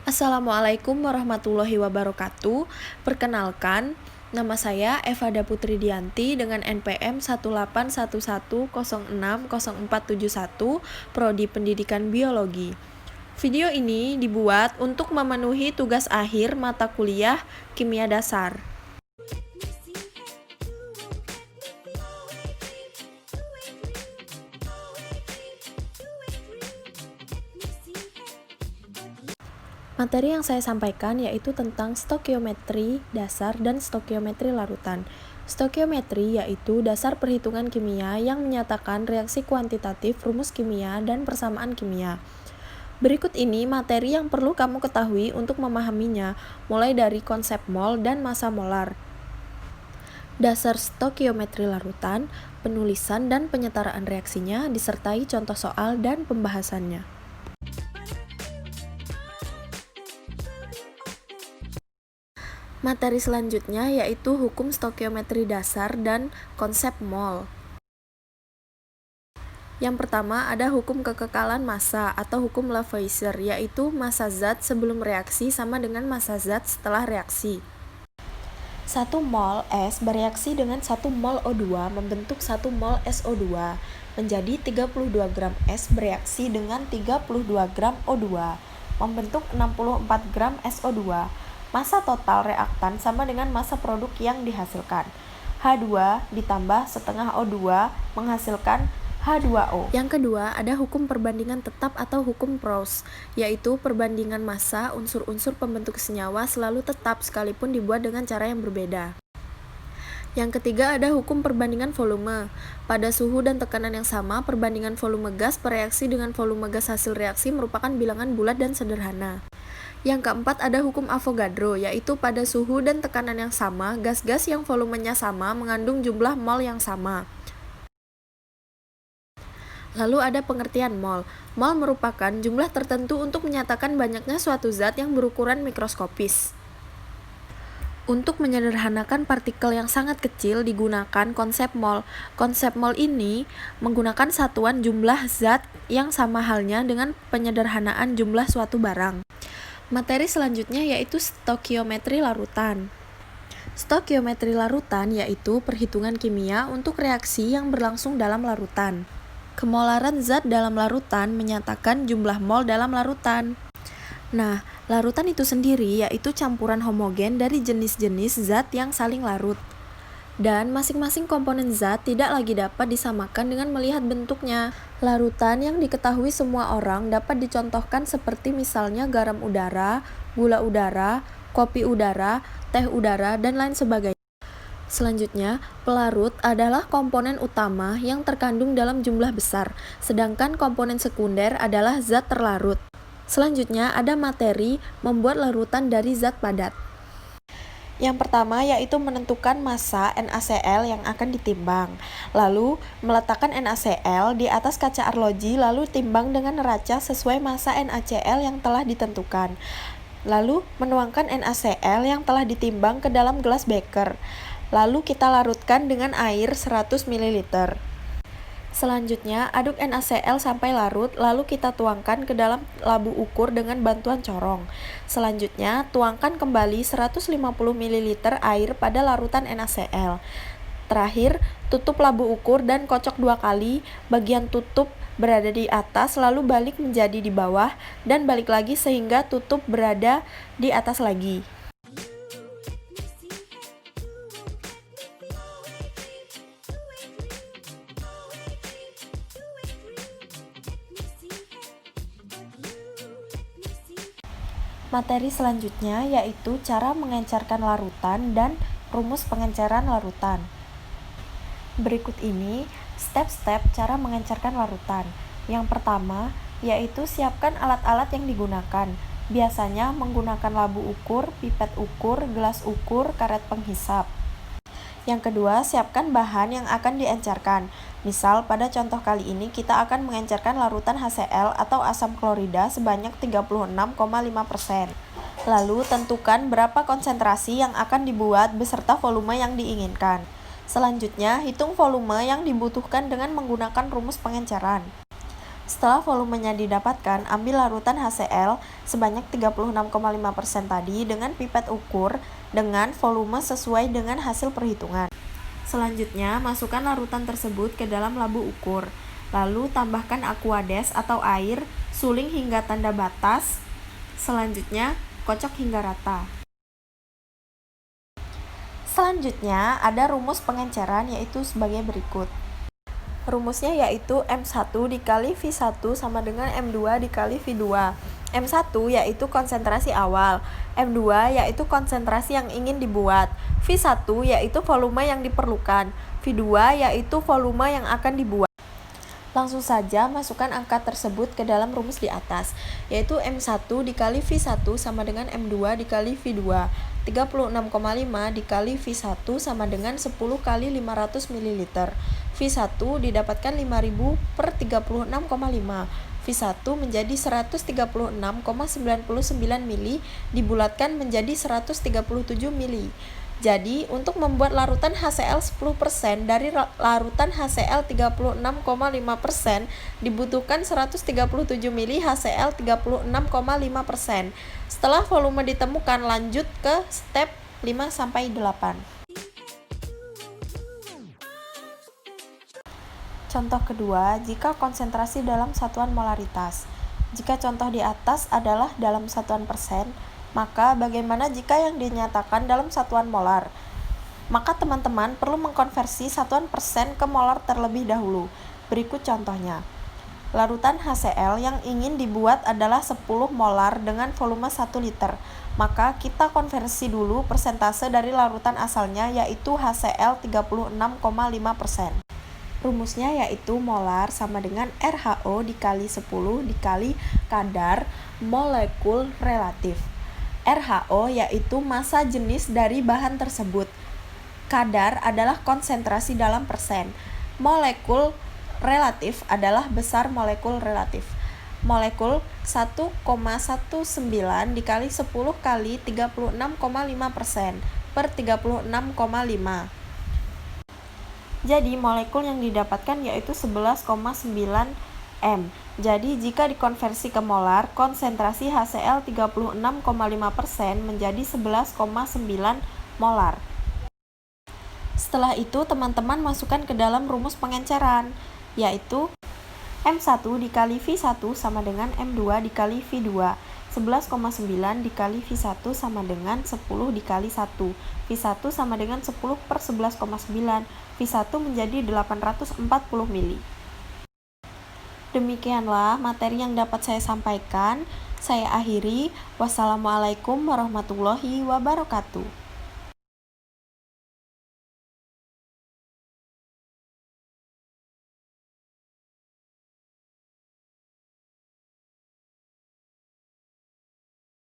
Assalamualaikum warahmatullahi wabarakatuh. Perkenalkan, nama saya Evada Putri Dianti dengan NPM 18110600471, Prodi Pendidikan Biologi. Video ini dibuat untuk memenuhi tugas akhir mata kuliah Kimia Dasar. Materi yang saya sampaikan yaitu tentang stokiometri dasar dan stokiometri larutan. Stokiometri yaitu dasar perhitungan kimia yang menyatakan reaksi kuantitatif, rumus kimia, dan persamaan kimia. Berikut ini materi yang perlu kamu ketahui untuk memahaminya, mulai dari konsep mol dan massa molar, dasar stokiometri larutan, penulisan dan penyetaraan reaksinya, disertai contoh soal dan pembahasannya. Materi selanjutnya yaitu hukum stokiometri dasar dan konsep mol. Yang pertama ada hukum kekekalan massa atau hukum Lavoisier, yaitu massa zat sebelum reaksi sama dengan massa zat setelah reaksi. 1 mol S bereaksi dengan 1 mol O2 membentuk 1 mol SO2 menjadi 32 gram S bereaksi dengan 32 gram O2 membentuk 64 gram SO2. Massa total reaktan sama dengan massa produk yang dihasilkan. H2 ditambah setengah O2 menghasilkan H2O. Yang kedua, ada hukum perbandingan tetap atau hukum Proust, yaitu perbandingan massa unsur-unsur pembentuk senyawa selalu tetap sekalipun dibuat dengan cara yang berbeda. Yang ketiga, ada hukum perbandingan volume. Pada suhu dan tekanan yang sama, perbandingan volume gas bereaksi dengan volume gas hasil reaksi merupakan bilangan bulat dan sederhana. Yang keempat ada hukum Avogadro, yaitu pada suhu dan tekanan yang sama, gas-gas yang volumenya sama mengandung jumlah mol yang sama. Lalu ada pengertian mol. Mol merupakan jumlah tertentu untuk menyatakan banyaknya suatu zat yang berukuran mikroskopis. Untuk menyederhanakan partikel yang sangat kecil digunakan konsep mol. Konsep mol ini menggunakan satuan jumlah zat yang sama halnya dengan penyederhanaan jumlah suatu barang. Materi selanjutnya yaitu stokiometri larutan. Stokiometri larutan yaitu perhitungan kimia untuk reaksi yang berlangsung dalam larutan. Kemolaran zat dalam larutan menyatakan jumlah mol dalam larutan. Nah, larutan itu sendiri yaitu campuran homogen dari jenis-jenis zat yang saling larut. Dan masing-masing komponen zat tidak lagi dapat disamakan dengan melihat bentuknya. Larutan yang diketahui semua orang dapat dicontohkan seperti misalnya garam udara, gula udara, kopi udara, teh udara, dan lain sebagainya. Selanjutnya, pelarut adalah komponen utama yang terkandung dalam jumlah besar, sedangkan komponen sekunder adalah zat terlarut. Selanjutnya, ada materi membuat larutan dari zat padat. Yang pertama yaitu menentukan massa NaCl yang akan ditimbang. Lalu, meletakkan NaCl di atas kaca arloji lalu timbang dengan neraca sesuai massa NaCl yang telah ditentukan. Lalu, menuangkan NaCl yang telah ditimbang ke dalam gelas beker. Lalu kita larutkan dengan air 100 ml. Selanjutnya, aduk NaCl sampai larut, lalu kita tuangkan ke dalam labu ukur dengan bantuan corong. Selanjutnya, tuangkan kembali 150 ml air pada larutan NaCl. Terakhir, tutup labu ukur dan kocok 2 kali, bagian tutup berada di atas, lalu balik menjadi di bawah, dan balik lagi sehingga tutup berada di atas lagi. Materi selanjutnya yaitu cara mengencerkan larutan dan rumus pengenceran larutan. Berikut ini step-step cara mengencerkan larutan. Yang pertama yaitu siapkan alat-alat yang digunakan. Biasanya menggunakan labu ukur, pipet ukur, gelas ukur, karet penghisap. Yang kedua, siapkan bahan yang akan diencerkan. Misal, pada contoh kali ini kita akan mengencerkan larutan HCl atau asam klorida sebanyak 36,5%. Lalu, tentukan berapa konsentrasi yang akan dibuat beserta volume yang diinginkan. Selanjutnya, hitung volume yang dibutuhkan dengan menggunakan rumus pengenceran. Setelah volumenya didapatkan, ambil larutan HCl sebanyak 36,5% tadi dengan pipet ukur dengan volume sesuai dengan hasil perhitungan. Selanjutnya, masukkan larutan tersebut ke dalam labu ukur. Lalu tambahkan aquades atau air, suling hingga tanda batas. Selanjutnya, kocok hingga rata. Selanjutnya, ada rumus pengenceran yaitu sebagai berikut. Rumusnya yaitu M1 dikali V1 sama dengan M2 dikali V2. M1 yaitu konsentrasi awal, M2 yaitu konsentrasi yang ingin dibuat, V1 yaitu volume yang diperlukan, V2 yaitu volume yang akan dibuat. Langsung saja masukkan angka tersebut ke dalam rumus di atas, yaitu M1 dikali V1 sama dengan M2 dikali V2. 36,5 dikali V1 sama dengan 10 kali 500 ml. V1 didapatkan 5000 per 36,5. V1 menjadi 136,99 mili dibulatkan menjadi 137 mili. Jadi, untuk membuat larutan HCl 10% dari larutan HCl 36,5% dibutuhkan 137 mili HCl 36,5%. Setelah volume ditemukan, lanjut ke step 5-8. Contoh kedua, jika konsentrasi dalam satuan molaritas. Jika contoh di atas adalah dalam satuan persen, maka bagaimana jika yang dinyatakan dalam satuan molar? Maka teman-teman perlu mengkonversi satuan persen ke molar terlebih dahulu. Berikut contohnya. Larutan HCl yang ingin dibuat adalah 10 molar dengan volume 1 liter. Maka kita konversi dulu persentase dari larutan asalnya yaitu HCl 36,5%. Rumusnya yaitu molar sama dengan RHO dikali 10 dikali kadar molekul relatif. RHO yaitu massa jenis dari bahan tersebut. Kadar adalah konsentrasi dalam persen. Molekul relatif adalah besar molekul relatif. Molekul 1,19 dikali 10 kali 36,5% per 36,5. Jadi molekul yang didapatkan yaitu 11,9 M. Jadi jika dikonversi ke molar, konsentrasi HCl 36,5% menjadi 11,9 molar. Setelah itu teman-teman masukkan ke dalam rumus pengenceran, yaitu M1 dikali V1 sama dengan M2 dikali V2. 11,9 dikali V1 sama dengan 10 dikali 1. V1 sama dengan 10 per 11,9. V1 menjadi 840 mili. Demikianlah materi yang dapat saya sampaikan. Saya akhiri. Wassalamualaikum warahmatullahi wabarakatuh.